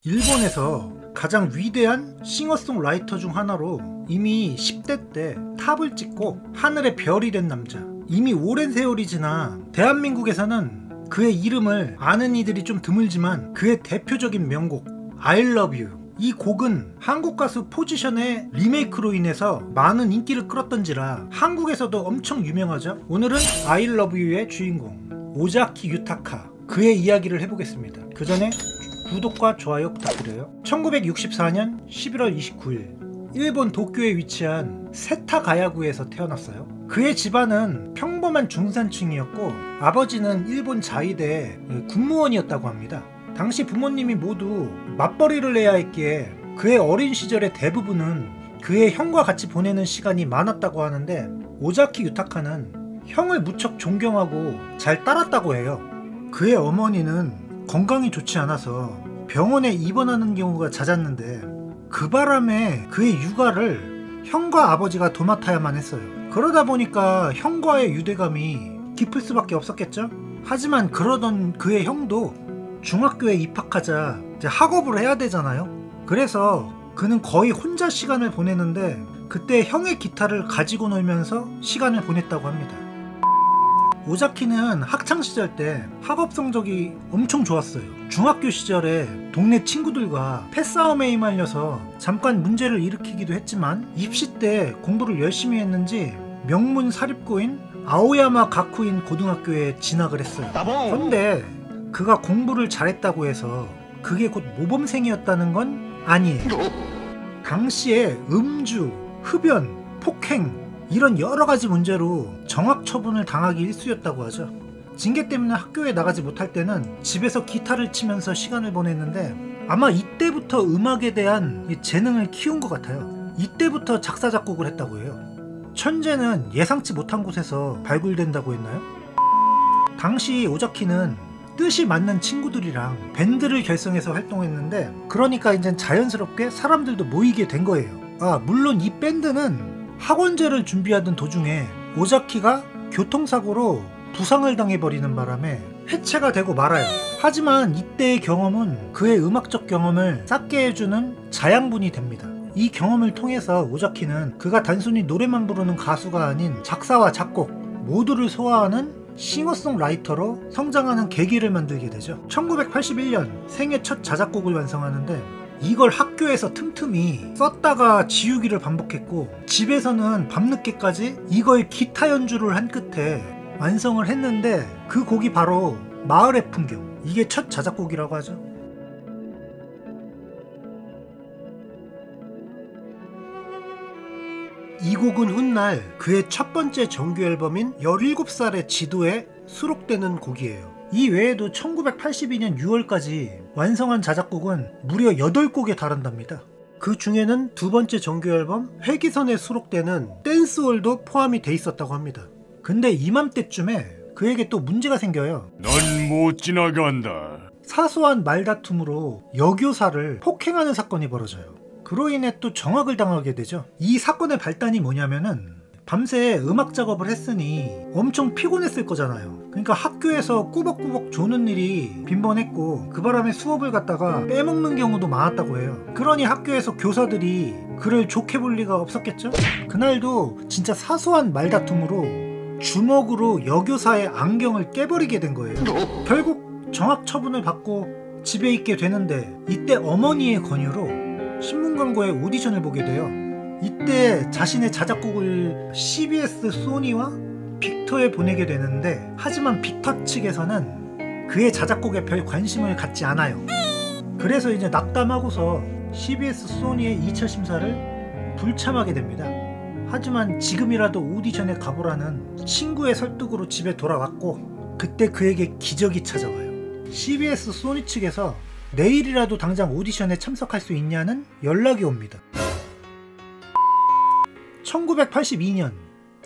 일본에서 가장 위대한 싱어송라이터 중 하나로 이미 10대 때 탑을 찍고 하늘의 별이 된 남자. 이미 오랜 세월이 지나 대한민국에서는 그의 이름을 아는 이들이 좀 드물지만 그의 대표적인 명곡 I Love You, 이 곡은 한국 가수 포지션의 리메이크로 인해서 많은 인기를 끌었던지라 한국에서도 엄청 유명하죠. 오늘은 I Love You의 주인공 오자키 유타카, 그의 이야기를 해보겠습니다. 그 전에 구독과 좋아요 부탁드려요. 1964년 11월 29일 일본 도쿄에 위치한 세타가야구에서 태어났어요. 그의 집안은 평범한 중산층이었고 아버지는 일본 자위대 군무원이었다고 합니다. 당시 부모님이 모두 맞벌이를 해야 했기에 그의 어린 시절의 대부분은 그의 형과 같이 보내는 시간이 많았다고 하는데, 오자키 유타카는 형을 무척 존경하고 잘 따랐다고 해요. 그의 어머니는 건강이 좋지 않아서 병원에 입원하는 경우가 잦았는데 그 바람에 그의 육아를 형과 아버지가 도맡아야만 했어요. 그러다 보니까 형과의 유대감이 깊을 수밖에 없었겠죠. 하지만 그러던 그의 형도 중학교에 입학하자 이제 학업을 해야 되잖아요. 그래서 그는 거의 혼자 시간을 보내는데 그때 형의 기타를 가지고 놀면서 시간을 보냈다고 합니다. 오자키는 학창시절 때 학업 성적이 엄청 좋았어요. 중학교 시절에 동네 친구들과 패싸움에 휘말려서 잠깐 문제를 일으키기도 했지만 입시 때 공부를 열심히 했는지 명문 사립고인 아오야마 가쿠인 고등학교에 진학을 했어요. 그런데 그가 공부를 잘했다고 해서 그게 곧 모범생이었다는 건 아니에요. 당시에 음주, 흡연, 폭행 이런 여러가지 문제로 정학 처분을 당하기 일쑤였다고 하죠. 징계 때문에 학교에 나가지 못할 때는 집에서 기타를 치면서 시간을 보냈는데 아마 이때부터 음악에 대한 재능을 키운 것 같아요. 이때부터 작사 작곡을 했다고 해요. 천재는 예상치 못한 곳에서 발굴된다고 했나요? 당시 오자키는 뜻이 맞는 친구들이랑 밴드를 결성해서 활동했는데, 그러니까 이제 자연스럽게 사람들도 모이게 된 거예요. 물론 이 밴드는 학원제를 준비하던 도중에 오자키가 교통사고로 부상을 당해버리는 바람에 해체가 되고 말아요. 하지만 이때의 경험은 그의 음악적 경험을 쌓게 해주는 자양분이 됩니다. 이 경험을 통해서 오자키는 그가 단순히 노래만 부르는 가수가 아닌 작사와 작곡 모두를 소화하는 싱어송라이터로 성장하는 계기를 만들게 되죠. 1981년 생애 첫 자작곡을 완성하는데 이걸 학교에서 틈틈이 썼다가 지우기를 반복했고 집에서는 밤늦게까지 이걸 기타 연주를 한 끝에 완성을 했는데 그 곡이 바로 마을의 풍경, 이게 첫 자작곡이라고 하죠. 이 곡은 훗날 그의 첫 번째 정규 앨범인 17살의 지도에 수록되는 곡이에요. 이 외에도 1982년 6월까지 완성한 자작곡은 무려 8곡에 달한답니다. 그 중에는 두 번째 정규 앨범 회기선에 수록되는 댄스홀도 포함이 돼 있었다고 합니다. 근데 이맘때쯤에 그에게 또 문제가 생겨요. 넌 못 지나간다. 사소한 말다툼으로 여교사를 폭행하는 사건이 벌어져요. 그로 인해 또 정학을 당하게 되죠. 이 사건의 발단이 뭐냐면은 밤새 음악 작업을 했으니 엄청 피곤했을 거잖아요. 그러니까 학교에서 꾸벅꾸벅 조는 일이 빈번했고 그 바람에 수업을 갖다가 빼먹는 경우도 많았다고 해요. 그러니 학교에서 교사들이 그를 좋게 볼 리가 없었겠죠? 그날도 진짜 사소한 말다툼으로 주먹으로 여교사의 안경을 깨버리게 된 거예요. 결국 정학 처분을 받고 집에 있게 되는데 이때 어머니의 권유로 신문 광고에 오디션을 보게 돼요. 이때 자신의 자작곡을 CBS 소니와 빅터에 보내게 되는데, 하지만 빅터 측에서는 그의 자작곡에 별 관심을 갖지 않아요. 그래서 이제 낙담하고서 CBS 소니의 2차 심사를 불참하게 됩니다. 하지만 지금이라도 오디션에 가보라는 친구의 설득으로 집에 돌아왔고 그때 그에게 기적이 찾아와요. CBS 소니 측에서 내일이라도 당장 오디션에 참석할 수 있냐는 연락이 옵니다. 1982년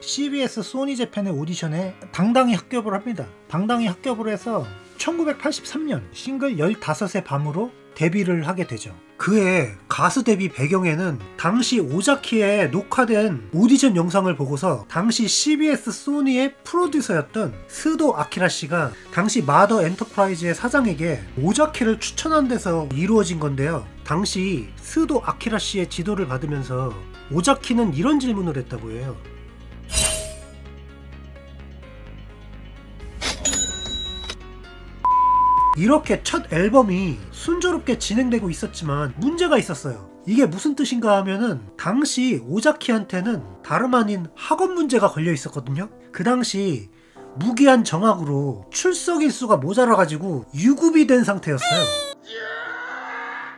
CBS 소니 재팬의 오디션에 당당히 합격을 합니다. 당당히 합격을 해서 1983년 싱글 15의 밤으로 데뷔를 하게 되죠. 그의 가수 데뷔 배경에는 당시 오자키의 녹화된 오디션 영상을 보고서 당시 CBS 소니의 프로듀서였던 스도 아키라 씨가 당시 마더 엔터프라이즈의 사장에게 오자키를 추천한 데서 이루어진 건데요. 당시 스도 아키라 씨의 지도를 받으면서 오자키는 이런 질문을 했다고 해요. 이렇게 첫 앨범이 순조롭게 진행되고 있었지만 문제가 있었어요. 이게 무슨 뜻인가 하면은 당시 오자키한테는 다름 아닌 학업 문제가 걸려 있었거든요. 그 당시 무기한 정학으로 출석 일수가 모자라가지고 유급이 된 상태였어요.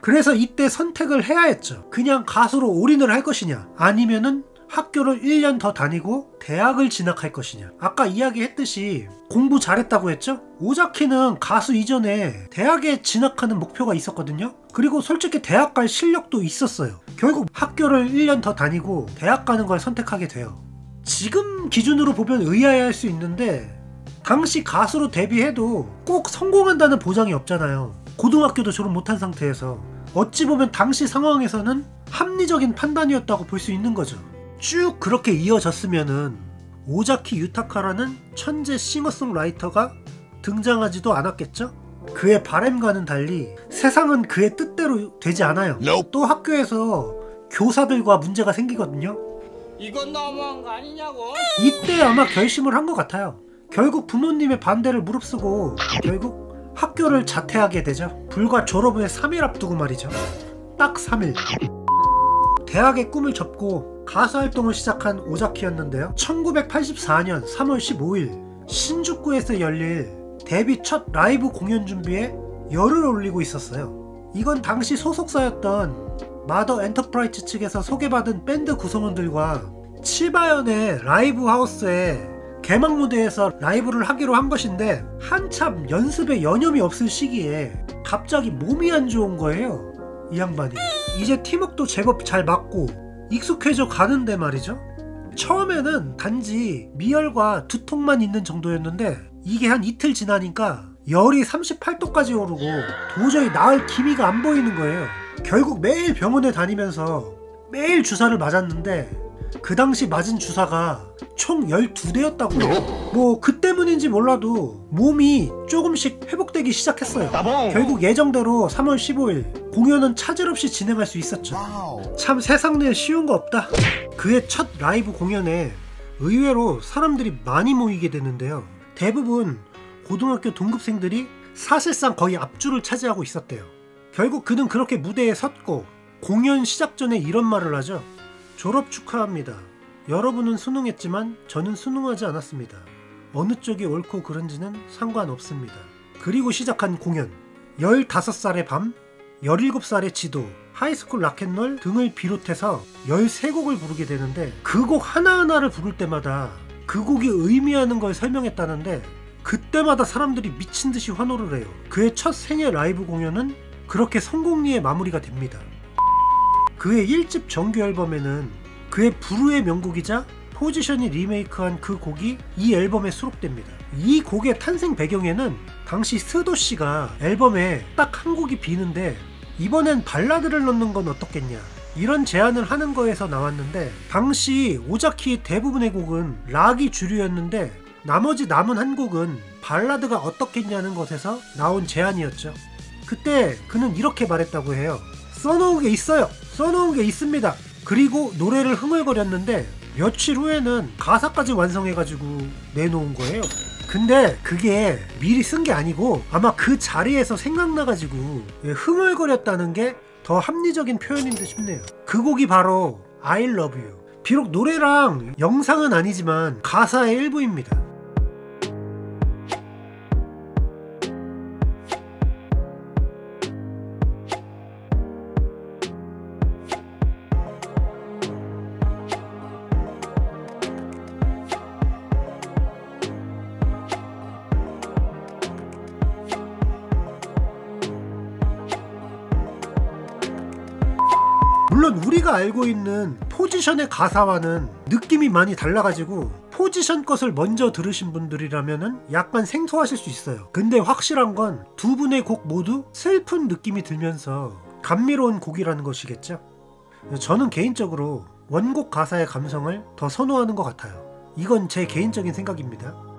그래서 이때 선택을 해야 했죠. 그냥 가수로 올인을 할 것이냐, 아니면은 학교를 1년 더 다니고 대학을 진학할 것이냐. 아까 이야기했듯이 공부 잘했다고 했죠? 오자키는 가수 이전에 대학에 진학하는 목표가 있었거든요. 그리고 솔직히 대학 갈 실력도 있었어요. 결국 학교를 1년 더 다니고 대학 가는 걸 선택하게 돼요. 지금 기준으로 보면 의아해할 수 있는데 당시 가수로 데뷔해도 꼭 성공한다는 보장이 없잖아요. 고등학교도 졸업 못한 상태에서 어찌 보면 당시 상황에서는 합리적인 판단이었다고 볼 수 있는 거죠. 쭉 그렇게 이어졌으면은 오자키 유타카라는 천재 싱어송라이터가 등장하지도 않았겠죠? 그의 바램과는 달리 세상은 그의 뜻대로 되지 않아요. 또 학교에서 교사들과 문제가 생기거든요. 이건 너무한 거 아니냐고? 이때 아마 결심을 한 것 같아요. 결국 부모님의 반대를 무릅쓰고 결국 학교를 자퇴하게 되죠. 불과 졸업을 3일 앞두고 말이죠. 딱 3일. 대학의 꿈을 접고 가수 활동을 시작한 오자키였는데요. 1984년 3월 15일 신주쿠에서 열릴 데뷔 첫 라이브 공연 준비에 열을 올리고 있었어요. 이건 당시 소속사였던 마더 엔터프라이즈 측에서 소개받은 밴드 구성원들과 치바연의 라이브 하우스에 개막 무대에서 라이브를 하기로 한 것인데 한참 연습에 여념이 없을 시기에 갑자기 몸이 안 좋은 거예요. 이 양반이. 이제 팀워크도 제법 잘 맞고 익숙해져 가는데 말이죠. 처음에는 단지 미열과 두통만 있는 정도였는데 이게 한 이틀 지나니까 열이 38도까지 오르고 도저히 나을 기미가 안 보이는 거예요. 결국 매일 병원에 다니면서 매일 주사를 맞았는데 그 당시 맞은 주사가 총 12대였다고 해요. 뭐 그 때문인지 몰라도 몸이 조금씩 회복되기 시작했어요. 결국 예정대로 3월 15일 공연은 차질 없이 진행할 수 있었죠. 참 세상 일 쉬운 거 없다. 그의 첫 라이브 공연에 의외로 사람들이 많이 모이게 되는데요. 대부분 고등학교 동급생들이 사실상 거의 앞줄을 차지하고 있었대요. 결국 그는 그렇게 무대에 섰고 공연 시작 전에 이런 말을 하죠. 졸업 축하합니다. 여러분은 수능했지만 저는 수능하지 않았습니다. 어느 쪽이 옳고 그른지는 상관없습니다. 그리고 시작한 공연. 15살의 밤, 17살의 지도, 하이스쿨 락앤롤 등을 비롯해서 13곡을 부르게 되는데 그 곡 하나하나를 부를 때마다 그 곡이 의미하는 걸 설명했다는데 그때마다 사람들이 미친듯이 환호를 해요. 그의 첫 생애 라이브 공연은 그렇게 성공리에 마무리가 됩니다. 그의 1집 정규 앨범에는 그의 불후의 명곡이자 포지션이 리메이크한 그 곡이 이 앨범에 수록됩니다. 이 곡의 탄생 배경에는 당시 스도씨가 앨범에 딱 한 곡이 비는데 이번엔 발라드를 넣는 건 어떻겠냐 이런 제안을 하는 거에서 나왔는데 당시 오자키의 대부분의 곡은 락이 주류였는데 나머지 남은 한 곡은 발라드가 어떻겠냐는 것에서 나온 제안이었죠. 그때 그는 이렇게 말했다고 해요. 써놓은 게 있어요. 써놓은 게 있습니다. 그리고 노래를 흥얼거렸는데 며칠 후에는 가사까지 완성해가지고 내놓은 거예요. 근데 그게 미리 쓴 게 아니고 아마 그 자리에서 생각나가지고 흥얼거렸다는 게 더 합리적인 표현인 듯 싶네요. 그 곡이 바로 I Love You. 비록 노래랑 영상은 아니지만 가사의 일부입니다. 물론 우리가 알고 있는 포지션의 가사와는 느낌이 많이 달라가지고 포지션 것을 먼저 들으신 분들이라면 약간 생소하실 수 있어요. 근데 확실한 건 두 분의 곡 모두 슬픈 느낌이 들면서 감미로운 곡이라는 것이겠죠. 저는 개인적으로 원곡 가사의 감성을 더 선호하는 것 같아요. 이건 제 개인적인 생각입니다.